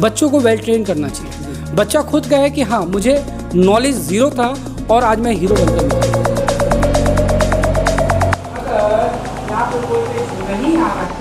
बच्चों को well train करना चाहिए। बच्चा खुद कहे कि हाँ मुझे नॉलेज ज़ीरो था और आज मैं हीरो बनकर निकला।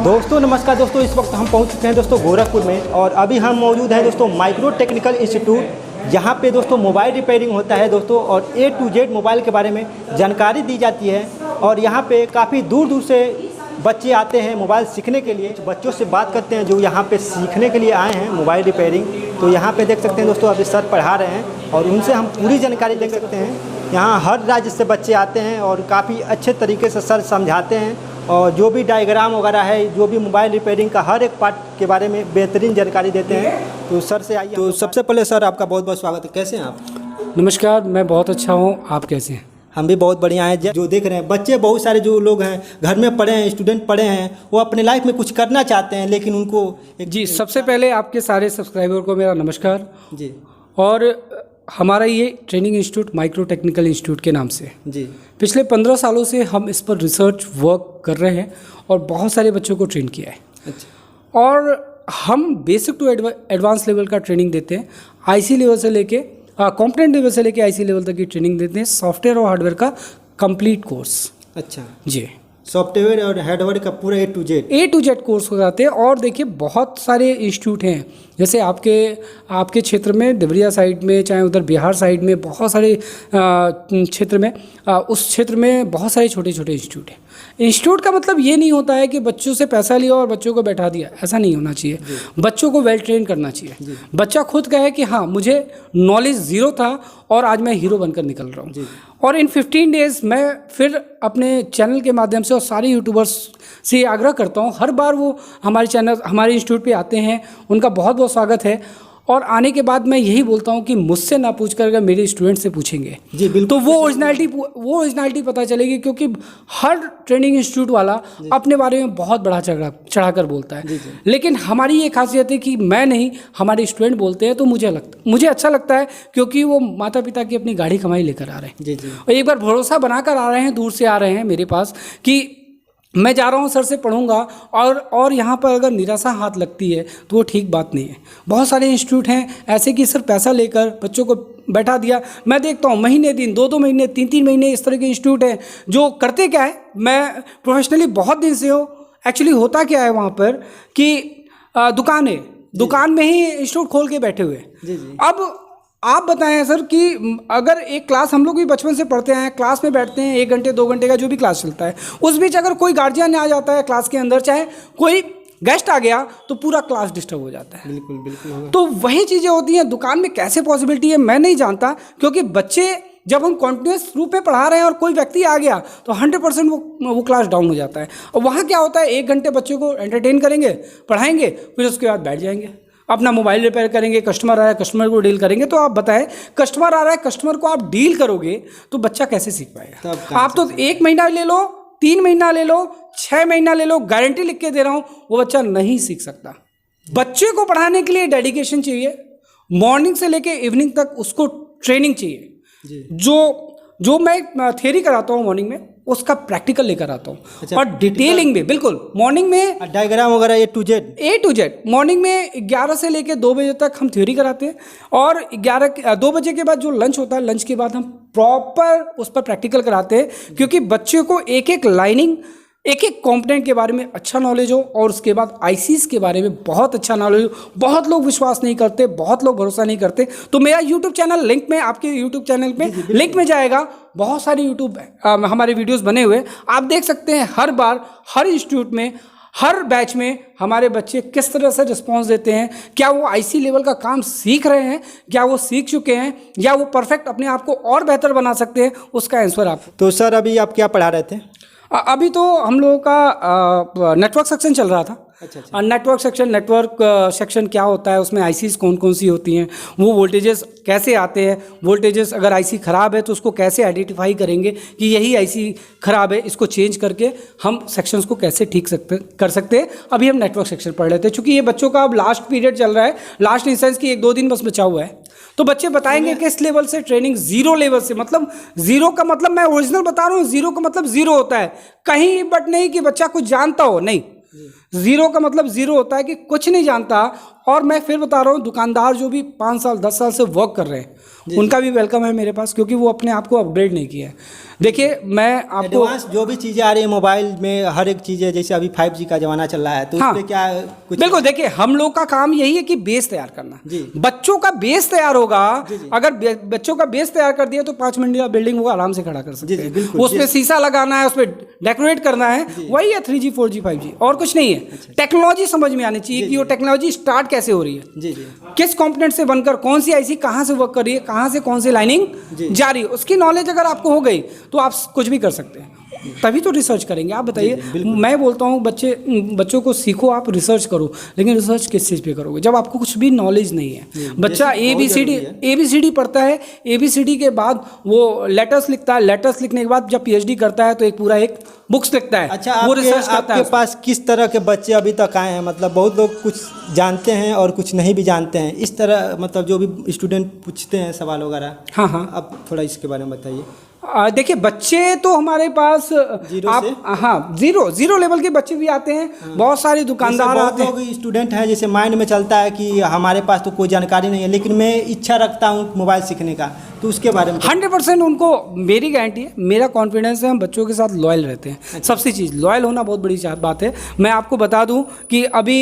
दोस्तों नमस्कार दोस्तों, इस वक्त हम पहुंच चुके हैं दोस्तों गोरखपुर में और अभी हम मौजूद हैं दोस्तों माइक्रो टेक्निकल इंस्टीट्यूट। यहाँ पे दोस्तों मोबाइल रिपेयरिंग होता है दोस्तों और A to Z मोबाइल के बारे में जानकारी दी जाती है। और यहाँ पे काफ़ी दूर दूर से बच्चे आते हैं मोबाइल सीखने के लिए। बच्चों से बात करते हैं जो यहाँ पे सीखने के लिए आए हैं मोबाइल रिपेयरिंग। तो यहाँ पे देख सकते हैं दोस्तों अभी सर पढ़ा रहे हैं और उनसे हम पूरी जानकारी देख सकते हैं। यहाँ हर राज्य से बच्चे आते हैं और काफ़ी अच्छे तरीके से सर समझाते हैं और जो भी डायग्राम वगैरह है, जो भी मोबाइल रिपेयरिंग का हर एक पार्ट के बारे में बेहतरीन जानकारी देते हैं। तो सर से आइए। तो सबसे पहले सर आपका बहुत बहुत स्वागत है। कैसे हैं आप? नमस्कार, मैं बहुत अच्छा हूँ, आप कैसे हैं? हम भी बहुत बढ़िया हैं। जो देख रहे हैं बच्चे बहुत सारे जो लोग हैं घर में पढ़े हैं, स्टूडेंट पढ़े हैं, वो अपने लाइफ में कुछ करना चाहते हैं लेकिन उनको जी सबसे पहले आपके सारे सब्सक्राइबर को मेरा नमस्कार जी। और हमारा ये training institute micro technical institute के नाम से जी पिछले 15 सालों से हम इस पर रिसर्च वर्क कर रहे हैं और बहुत सारे बच्चों को ट्रेन किया है। अच्छा। और हम बेसिक टू एडवांस लेवल का ट्रेनिंग देते हैं। आईसी लेवल से लेके कॉम्पोनेंट लेवल से लेके आईसी लेवल तक की ट्रेनिंग देते हैं। सॉफ्टवेयर और हार्डवेयर का कंप्लीट कोर्स। अच्छा जी, सॉफ्टवेयर और हार्डवेयर का पूरा A to Z कोर्स हो जाते हैं। और देखिए बहुत सारे इंस्टीट्यूट हैं, जैसे आपके क्षेत्र में देवरिया साइड में, चाहे उधर बिहार साइड में, बहुत सारे क्षेत्र में उस क्षेत्र में बहुत सारे छोटे छोटे इंस्टीट्यूट हैं। इंस्टीट्यूट का मतलब ये नहीं होता है कि बच्चों से पैसा लिया और बच्चों को बैठा दिया, ऐसा नहीं होना चाहिए। बच्चों को वेल ट्रेन करना चाहिए। बच्चा खुद कहे कि हाँ मुझे नॉलेज ज़ीरो था और आज मैं हीरो बनकर निकल रहा हूँ। और इन 15 डेज़ मैं फिर अपने चैनल के माध्यम से और सारे यूट्यूबर्स से आग्रह करता हूँ, हर बार वो हमारे चैनल हमारे इंस्टीट्यूट पे आते हैं, उनका बहुत बहुत स्वागत है। और आने के बाद मैं यही बोलता हूँ कि मुझसे ना पूछ कर अगर मेरे स्टूडेंट से पूछेंगे जी बिल्कुल, तो वो ओरिजिनलिटी पता चलेगी। क्योंकि हर ट्रेनिंग इंस्टीट्यूट वाला अपने बारे में बहुत बड़ा चढ़ा कर बोलता है। लेकिन हमारी ये खासियत है कि मैं नहीं, हमारे स्टूडेंट बोलते हैं तो मुझे अच्छा लगता है, क्योंकि वो माता पिता की अपनी गाढ़ी कमाई लेकर आ रहे हैं। और एक बार भरोसा बनाकर आ रहे हैं, दूर से आ रहे हैं मेरे पास कि मैं जा रहा हूँ सर से पढ़ूंगा और यहाँ पर अगर निराशा हाथ लगती है तो वो ठीक बात नहीं है। बहुत सारे इंस्टीट्यूट हैं ऐसे कि सर पैसा लेकर बच्चों को बैठा दिया। मैं देखता हूँ महीने दिन, 2-2 महीने, 3-3 महीने इस तरह के इंस्टीट्यूट हैं जो करते क्या है, मैं प्रोफेशनली बहुत दिन से एक्चुअली होता क्या है वहाँ पर कि दुकान में ही इंस्टीट्यूट खोल के बैठे हुए। अब आप बताएं सर कि अगर एक क्लास हम लोग भी बचपन से पढ़ते हैं, क्लास में बैठते हैं 1 घंटे 2 घंटे का जो भी क्लास चलता है, उस बीच अगर कोई गार्जियन आ जाता है क्लास के अंदर, चाहे कोई गेस्ट आ गया तो पूरा क्लास डिस्टर्ब हो जाता है। बिल्कुल बिल्कुल। तो वही चीज़ें होती हैं। दुकान में कैसे पॉसिबिलिटी है मैं नहीं जानता, क्योंकि बच्चे जब हम कॉन्टिन्यूस रूप में पढ़ा रहे हैं और कोई व्यक्ति आ गया तो 100% वो क्लास डाउन हो जाता है। और वहाँ क्या होता है, 1 घंटे बच्चों को एंटरटेन करेंगे, पढ़ाएंगे, फिर उसके बाद बैठ जाएंगे, अपना मोबाइल रिपेयर करेंगे। कस्टमर आ रहा है, कस्टमर को डील करेंगे। तो आप बताएं, कस्टमर आ रहा है, कस्टमर को आप डील करोगे तो बच्चा कैसे सीख पाएगा? आप तो 1 महीना ले लो, 3 महीना ले लो, 6 महीना ले लो, गारंटी लिख के दे रहा हूँ, वो बच्चा नहीं सीख सकता। बच्चे को पढ़ाने के लिए डेडिकेशन चाहिए, मॉर्निंग से लेके इवनिंग तक उसको ट्रेनिंग चाहिए। जो मैं थियरी कराता हूँ मॉर्निंग में, उसका प्रैक्टिकल लेकर आता हूँ। अच्छा, और डिटेलिंग भी बिल्कुल मॉर्निंग में डायग्राम वगैरह A to Z मॉर्निंग में 11 से लेके 2 बजे तक हम थ्योरी कराते हैं। और 2 बजे के बाद जो लंच होता है, लंच के बाद हम प्रॉपर उस पर प्रैक्टिकल कराते हैं, क्योंकि बच्चे को एक एक लाइनिंग, एक एक कॉम्पोनेंट के बारे में अच्छा नॉलेज हो और उसके बाद आईसीज के बारे में बहुत अच्छा नॉलेज हो। बहुत लोग विश्वास नहीं करते, बहुत लोग भरोसा नहीं करते। तो मेरा यूट्यूब चैनल लिंक में, आपके यूट्यूब चैनल पे लिंक में जाएगा, बहुत सारे यूट्यूब हमारे वीडियोस बने हुए, आप देख सकते हैं। हर बार हर इंस्टीट्यूट में, हर बैच में हमारे बच्चे किस तरह से रिस्पॉन्स देते हैं, क्या वो आईसी लेवल का काम सीख रहे हैं, क्या वो सीख चुके हैं, या वो परफेक्ट अपने आप को और बेहतर बना सकते हैं, उसका आंसर आप। तो सर अभी आप क्या पढ़ा रहे थे? अभी तो हम लोगों का नेटवर्क सेक्शन चल रहा था। अच्छा। नेटवर्क सेक्शन क्या होता है, उसमें आईसीज कौन कौन सी होती हैं, वो वोल्टेजेस कैसे आते हैं, वोल्टेजेस अगर आईसी ख़राब है तो उसको कैसे आइडेंटिफाई करेंगे कि यही आईसी ख़राब है, इसको चेंज करके हम सेक्शंस को कैसे ठीक कर सकते हैं। अभी हम नेटवर्क सेक्शन पढ़ लेते हैं, चूँकि ये बच्चों का अब लास्ट पीरियड चल रहा है, लास्ट इन सेंस कि 1-2 दिन बस बचा हुआ है। तो बच्चे बताएंगे किस लेवल से ट्रेनिंग, जीरो लेवल से, मतलब जीरो का मतलब मैं ओरिजिनल बता रहा हूँ, जीरो का मतलब जीरो होता है, कहीं बट नहीं कि बच्चा कुछ जानता हो, नहीं। ज़ीरो का मतलब ज़ीरो होता है कि कुछ नहीं जानता। और मैं फिर बता रहा हूँ, दुकानदार जो भी 5 साल 10 साल से वर्क कर रहे हैं उनका भी वेलकम है मेरे पास, क्योंकि वो अपने आप को अपग्रेड नहीं किया है। देखिए मैं आपको एडवांस जो भी चीज़ें आ रही है मोबाइल में, हर एक चीज़ें, जैसे अभी 5G का ज़माना चल रहा है, तो हाँ, उसमें क्या कुछ बिल्कुल। देखिए हम लोग का काम यही है कि बेस तैयार करना। जी। बच्चों का बेस तैयार होगा। जी, जी। अगर बच्चों का बेस तैयार कर दिया तो 5 मंजिला बिल्डिंग वो आराम से खड़ा कर सकते जी, हैं। बिल्कुल। उसमें शीशा लगाना है, उसमें डेकोरेट करना है, वही है 3G 4G 5G, और कुछ नहीं है। टेक्नोलॉजी समझ में आनी चाहिए कि वो टेक्नोलॉजी स्टार्ट कैसे हो रही है, जी जी किस कंपोनेंट से बनकर कौन सी आईसी कहाँ से वर्क कर रही है, कहाँ से कौन सी लाइनिंग जा रही है। उसकी नॉलेज अगर आपको हो गई तो आप कुछ भी कर सकते हैं। तभी तो रिसर्च करेंगे। आप बताइए, मैं बोलता हूँ बच्चों को सीखो, आप रिसर्च करो, लेकिन रिसर्च किस चीज़ पे करोगे जब आपको कुछ भी नॉलेज नहीं है। बच्चा ABCD पढ़ता है, ABCD के बाद वो लेटर्स लिखता है, लेटर्स लिखने के बाद जब PhD करता है तो एक बुक्स लिखता है। अच्छा, वो रिसर्च करता है। आपके पास किस तरह के बच्चे अभी तक आए हैं? मतलब बहुत लोग कुछ जानते हैं और कुछ नहीं भी जानते हैं, इस तरह मतलब जो भी स्टूडेंट पूछते हैं सवाल वगैरह। हाँ हाँ, आप थोड़ा इसके बारे में बताइए। देखिए बच्चे तो हमारे पास जीरो लेवल के बच्चे भी आते हैं। बहुत सारे दुकानदार आते हैं। बहुत लोग स्टूडेंट हैं, जैसे माइंड में चलता है कि हमारे पास तो कोई जानकारी नहीं है, लेकिन मैं इच्छा रखता हूँ मोबाइल सीखने का, तो उसके बारे में 100% उनको मेरी गारंटी है, मेरा कॉन्फिडेंस है, हम बच्चों के साथ लॉयल रहते हैं। सबसे चीज़ लॉयल होना बहुत बड़ी बात है। मैं आपको बता दूं कि अभी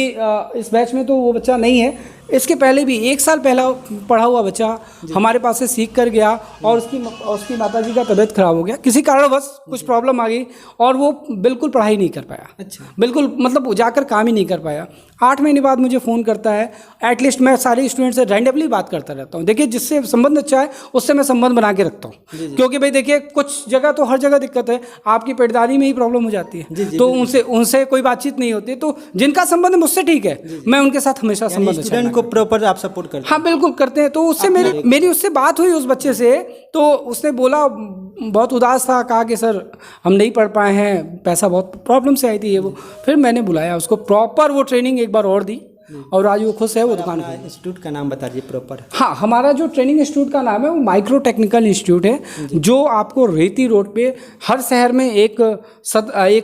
इस बैच में तो वो बच्चा नहीं है, इसके पहले भी 1 साल पहला पढ़ा हुआ बच्चा हमारे पास से सीख कर गया और उसकी माताजी का तबीयत खराब हो गया, किसी कारणवश कुछ प्रॉब्लम आ गई और वो बिल्कुल पढ़ाई नहीं कर पाया। अच्छा। बिल्कुल मतलब जाकर काम ही नहीं कर पाया। 8 महीने बाद मुझे फ़ोन करता है। एटलीस्ट मैं सारे स्टूडेंट से रैंडमली बात करता रहता हूँ। देखिए जिससे संबंध अच्छा है उससे मैं संबंध बना के रखता हूँ, क्योंकि भाई देखिए कुछ जगह तो हर जगह दिक्कत है, आपकी पेटदारी में ही प्रॉब्लम हो जाती है, तो उनसे कोई बातचीत नहीं होती। तो जिनका संबंध मुझसे ठीक है, मैं उनके साथ हमेशा संबंध स्टूडेंट को प्रॉपर आप सपोर्ट करते हैं? हाँ बिल्कुल करते हैं। तो उससे मेरी उससे बात हुई उस बच्चे से, तो उसने बोला, बहुत उदास था, कहा कि सर हम नहीं पढ़ पाए हैं, पैसा बहुत प्रॉब्लम से आई थी ये वो। फिर मैंने बुलाया उसको, प्रॉपर वो ट्रेनिंग एक बार और दी और आज वो खुश है। वो दुकान खोली। इंस्टीट्यूट का नाम बता दीजिए प्रॉपर। हाँ, हमारा जो ट्रेनिंग इंस्टीट्यूट का नाम है वो माइक्रो टेक्निकल इंस्टीट्यूट है, जो आपको रेती रोड पे हर शहर में एक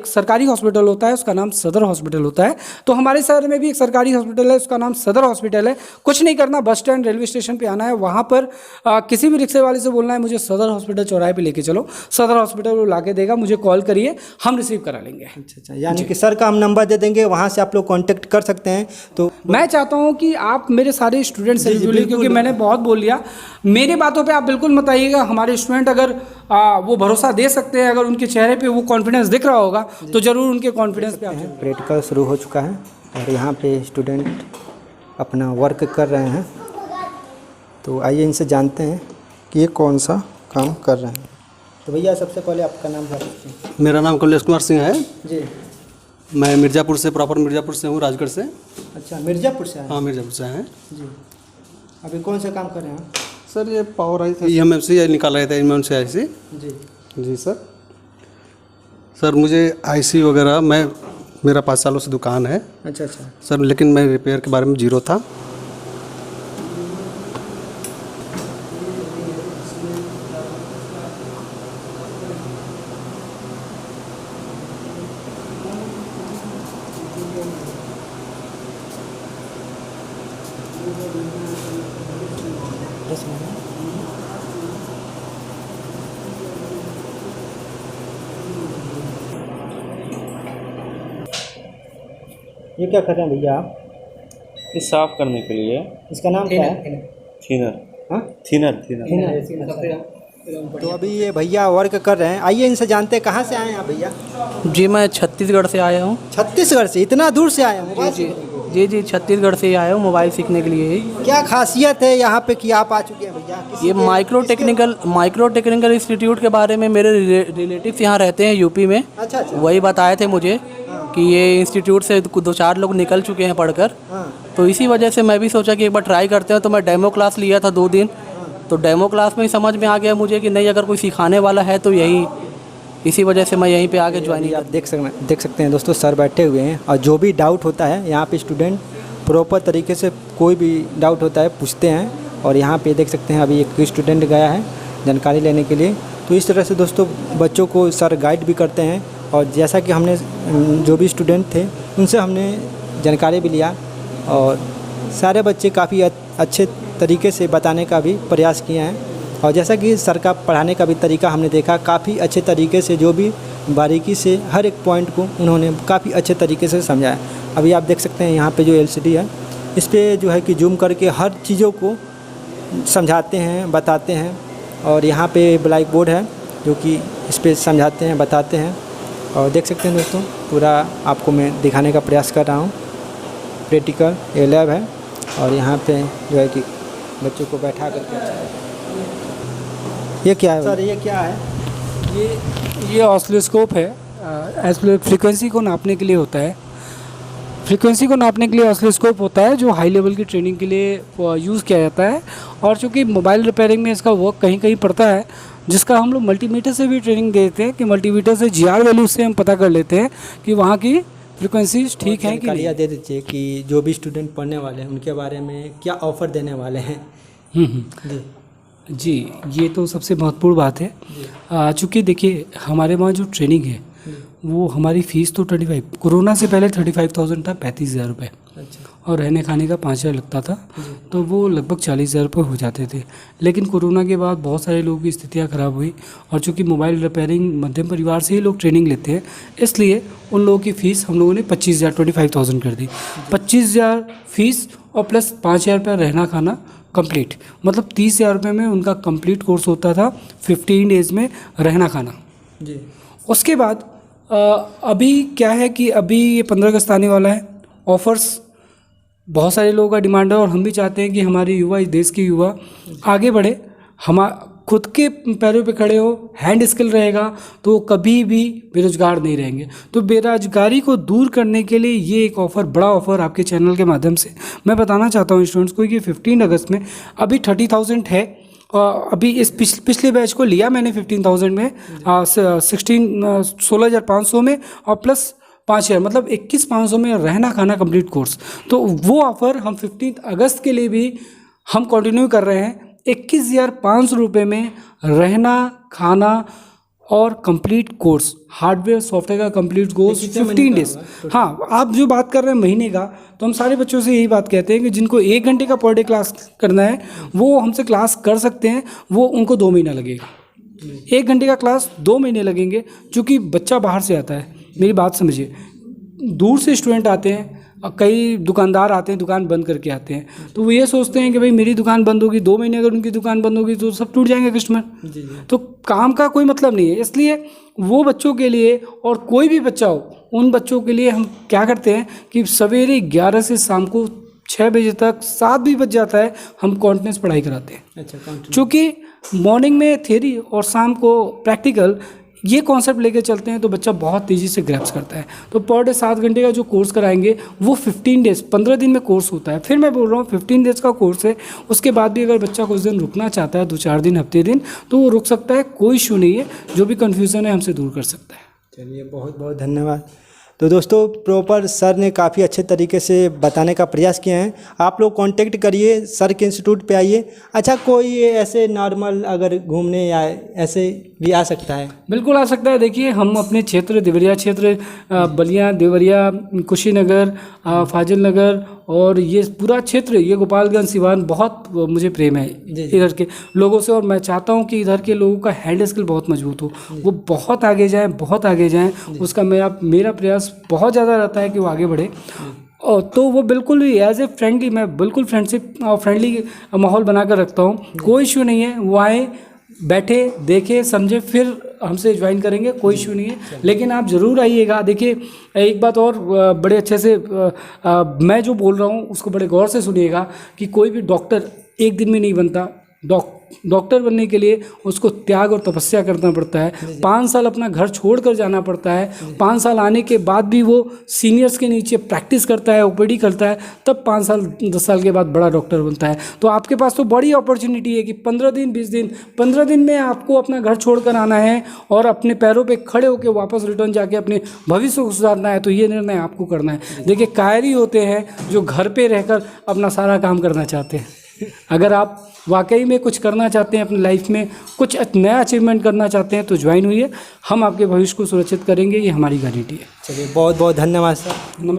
सरकारी हॉस्पिटल होता है, उसका नाम सदर हॉस्पिटल होता है। तो हमारे शहर में भी एक सरकारी हॉस्पिटल है, उसका नाम सदर हॉस्पिटल है। कुछ नहीं करना, बस स्टैंड रेलवे स्टेशन पे आना है, वहाँ पर किसी भी रिक्शे वाले से बोलना है मुझे सदर हॉस्पिटल चौराहे पे लेके चलो, सदर हॉस्पिटल वो ला के देगा, मुझे कॉल करिए, हम रिसीव करा लेंगे। अच्छा, यानी कि सर का हम नंबर दे देंगे, वहाँ से आप लोग कॉन्टैक्ट कर सकते हैं। तो मैं चाहता हूँ कि आप मेरे सारे स्टूडेंट से जुड़िए, क्योंकि मैंने बहुत बोल लिया। मेरी बातों पे आप बिल्कुल मत आइएगा। हमारे स्टूडेंट अगर वो भरोसा दे सकते हैं, अगर उनके चेहरे पे वो कॉन्फिडेंस दिख रहा होगा तो ज़रूर उनके कॉन्फिडेंस पे आप। प्रैक्टिकल शुरू हो चुका है और यहाँ पे स्टूडेंट अपना वर्क कर रहे हैं, तो आइए इनसे जानते हैं कि ये कौन सा काम कर रहे हैं। तो भैया सबसे पहले आपका नाम बता सकते हैं? मेरा नाम कमलेश कुमार सिंह है जी। मैं मिर्ज़ापुर से, प्रॉपर मिर्ज़ापुर से हूँ, राजगढ़ से। अच्छा, मिर्ज़ापुर से आए? हाँ, मिर्ज़ापुर से हैं जी। अभी कौन सा काम कर रहे हैं सर? ये पावर IC निकाल रहे थे, इनमें से IC। जी जी सर मुझे IC वगैरह मेरा 5 सालों से दुकान है। अच्छा अच्छा सर, लेकिन मैं रिपेयर के बारे में जीरो था। ये क्या कर रहे हैं भैया आप? ये साफ करने के लिए। इसका नाम क्या है? थिनर। हाँ, थिनर। तो अभी ये भैया वर्क कर रहे हैं, आइए इनसे जानते हैं। कहाँ से आए हैं आप भैया? जी, मैं छत्तीसगढ़ से आया हूँ। छत्तीसगढ़ से? इतना दूर से आए हैं? जी, छत्तीसगढ़ से आया हूँ मोबाइल सीखने के लिए। क्या खासियत है यहाँ पे कि आप आ चुके हैं भैया? ये माइक्रो टेक्निकल इंस्टीट्यूट के बारे में मेरे रिलेटिव्स यहाँ रहते हैं यूपी में। अच्छा अच्छा। वही बताए थे मुझे कि ये इंस्टीट्यूट से 2-4 लोग निकल चुके हैं पढ़कर। तो इसी वजह से मैं भी सोचा कि एक बार ट्राई करते हैं। तो मैं डेमो क्लास लिया था 2 दिन, तो डेमो क्लास में ही समझ में आ गया मुझे कि नहीं, अगर कोई सिखाने वाला है तो इसी वजह से मैं यहीं पे आके ज्वाइन। आप देख सकते हैं दोस्तों, सर बैठे हुए हैं और जो भी डाउट होता है यहाँ पे स्टूडेंट प्रॉपर तरीके से कोई भी डाउट होता है पूछते हैं। और यहाँ पे देख सकते हैं अभी एक स्टूडेंट गया है जानकारी लेने के लिए। तो इस तरह से दोस्तों बच्चों को सर गाइड भी करते हैं और जैसा कि हमने जो भी स्टूडेंट थे उनसे हमने जानकारी भी लिया और सारे बच्चे काफ़ी अच्छे तरीके से बताने का भी प्रयास किए हैं। और जैसा कि सर का पढ़ाने का भी तरीका हमने देखा, काफ़ी अच्छे तरीके से जो भी बारीकी से हर एक पॉइंट को उन्होंने काफ़ी अच्छे तरीके से समझाया। अभी आप देख सकते हैं यहाँ पे जो LCD है इस पर जो है कि जूम करके हर चीज़ों को समझाते हैं, बताते हैं। और यहाँ पे ब्लैक बोर्ड है जो कि इस पर समझाते हैं, बताते हैं। और देख सकते हैं दोस्तों, पूरा आपको मैं दिखाने का प्रयास कर रहा हूँ। प्रैक्टिकल ये लैब है और यहाँ पे जो है कि बच्चों को बैठा करके। ये क्या है सर? ये क्या है? ये ऑसिलोस्कोप है। फ्रीक्वेंसी को नापने के लिए होता है। फ्रीक्वेंसी को नापने के लिए ऑसिलोस्कोप होता है जो हाई लेवल की ट्रेनिंग के लिए यूज़ किया जाता है। और चूँकि मोबाइल रिपेयरिंग में इसका वर्क कहीं कहीं पड़ता है, जिसका हम लोग मल्टीमीटर से भी ट्रेनिंग देते हैं कि मल्टीमीटर से GR वैल्यू से हम पता कर लेते हैं कि वहाँ की फ्रीक्वेंसी ठीक है कि नहीं। दे दीजिए कि जो भी स्टूडेंट पढ़ने वाले हैं उनके बारे में क्या ऑफ़र देने वाले हैं। जी, ये तो सबसे महत्वपूर्ण बात है। चूँकि देखिए हमारे वहाँ जो ट्रेनिंग है वो हमारी फ़ीस तो 35, कोरोना से पहले 35,000 था, 35,000 रुपये। अच्छा। और रहने खाने का 5,000 लगता था, तो वो लगभग 40,000 रुपये हो जाते थे। लेकिन कोरोना के बाद बहुत सारे लोगों की स्थितियाँ ख़राब हुई और चूँकि मोबाइल रिपेयरिंग मध्यम परिवार से ही लोग ट्रेनिंग लेते हैं, इसलिए उन लोगों की फ़ीस हम लोगों ने 25,000 25,000 कर दी। 25,000 फ़ीस और प्लस 5,000 रुपये रहना खाना कंप्लीट, मतलब 30,000 रुपये में उनका कंप्लीट कोर्स होता था 15 डेज़ में रहना खाना जी। उसके बाद अभी क्या है कि अभी ये 15 अगस्त आने वाला है। ऑफ़र्स बहुत सारे लोगों का डिमांड है और हम भी चाहते हैं कि हमारे युवा, इस देश के युवा आगे बढ़े, हम खुद के पैरों पे खड़े हो, हैंड स्किल रहेगा तो कभी भी बेरोजगार नहीं रहेंगे। तो बेरोजगारी को दूर करने के लिए ये एक ऑफ़र, बड़ा ऑफ़र आपके चैनल के माध्यम से मैं बताना चाहता हूँ स्टूडेंट्स को कि 15 अगस्त में अभी 30,000 है। अभी इस पिछले बैच को लिया मैंने 15,000 में, 16,500 में और प्लस 5,000, मतलब 21,500 में रहना खाना कंप्लीट कोर्स। तो वो ऑफ़र हम 15 अगस्त के लिए भी हम कंटिन्यू कर रहे हैं। 21,500 रुपये में रहना खाना और कंप्लीट कोर्स, हार्डवेयर सॉफ्टवेयर का कंप्लीट कोर्स 15 डेज। हाँ, आप जो बात कर रहे हैं महीने का, तो हम सारे बच्चों से यही बात कहते हैं कि जिनको 1 घंटे का पर डे क्लास करना है वो हमसे क्लास कर सकते हैं। वो उनको 2 महीना लगेगा। 1 घंटे का क्लास 2 महीने लगेंगे, क्योंकि बच्चा बाहर से आता है। मेरी बात समझिए, दूर से स्टूडेंट आते हैं, कई दुकानदार आते हैं, दुकान बंद करके आते हैं, तो वो ये सोचते हैं कि भाई मेरी दुकान बंद होगी, 2 महीने अगर उनकी दुकान बंद होगी तो सब टूट जाएंगे कस्टमर। तो काम का कोई मतलब नहीं है। इसलिए वो बच्चों के लिए, और कोई भी बच्चा हो, उन बच्चों के लिए हम क्या करते हैं कि सवेरे 11 से शाम को 6 बजे तक, 7 भी बज जाता है, हम कॉन्टिन्यूस पढ़ाई कराते हैं। अच्छा। चूँकि मॉर्निंग में थ्योरी और शाम को प्रैक्टिकल, ये कॉन्सेप्ट लेके चलते हैं तो बच्चा बहुत तेज़ी से ग्रैप्स करता है। तो पर डे 7 घंटे का जो कोर्स कराएंगे वो 15 डेज़, 15 दिन में कोर्स होता है। फिर मैं बोल रहा हूँ 15 डेज़ का कोर्स है। उसके बाद भी अगर बच्चा कुछ दिन रुकना चाहता है, 2-4 दिन, हफ्ते दिन, तो वो रुक सकता है, कोई इशू नहीं है। जो भी कन्फ्यूज़न है हमसे दूर कर सकता है। चलिए, बहुत बहुत धन्यवाद। तो दोस्तों, प्रॉपर सर ने काफ़ी अच्छे तरीके से बताने का प्रयास किया है। आप लोग कांटेक्ट करिए, सर के इंस्टीट्यूट पे आइए। अच्छा, कोई ऐसे नॉर्मल अगर घूमने या ऐसे भी आ सकता है? बिल्कुल आ सकता है। देखिए, हम अपने क्षेत्र, देवरिया क्षेत्र, बलिया, देवरिया, कुशीनगर, फाजिल नगर और ये पूरा क्षेत्र, ये गोपालगंज, सिवान, बहुत मुझे प्रेम है इधर के लोगों से। और मैं चाहता हूँ कि इधर के लोगों का हैंड स्किल बहुत मजबूत हो, वो बहुत आगे जाएँ, बहुत आगे जाएँ। उसका मेरा प्रयास बहुत ज़्यादा रहता है कि वो आगे बढ़े। और तो वो बिल्कुल भी एज ए फ्रेंडली, मैं बिल्कुल फ्रेंडशिप और फ्रेंडली माहौल बना कर रखता हूँ। कोई इशू नहीं है, वो आए, बैठे, देखे, समझे, फिर हमसे ज्वाइन करेंगे, कोई इशू नहीं है। लेकिन आप ज़रूर आइएगा। देखिए, एक बात और बड़े अच्छे से मैं जो बोल रहा हूँ उसको बड़े गौर से सुनिएगा कि कोई भी डॉक्टर एक दिन में नहीं बनता। डॉक्टर बनने के लिए उसको त्याग और तपस्या करना पड़ता है। 5 साल अपना घर छोड़कर जाना पड़ता है। 5 साल आने के बाद भी वो सीनियर्स के नीचे प्रैक्टिस करता है, ओपीडी करता है, तब 5 साल 10 साल के बाद बड़ा डॉक्टर बनता है। तो आपके पास तो बड़ी अपॉर्चुनिटी है कि 15 दिन 20 दिन 15 दिन में आपको अपना घर छोड़कर आना है और अपने पैरों पे खड़े होकर वापस रिटर्न जाके अपने भविष्य को सुधारना है। तो ये निर्णय आपको करना है। देखिए, कायरी होते हैं जो घर पे रहकर अपना सारा काम करना चाहते हैं। अगर आप वाकई में कुछ करना चाहते हैं अपनी लाइफ में, कुछ नया अचीवमेंट करना चाहते हैं तो ज्वाइन हुइए। हम आपके भविष्य को सुरक्षित करेंगे, ये हमारी गारंटी है। चलिए बहुत बहुत धन्यवाद सर।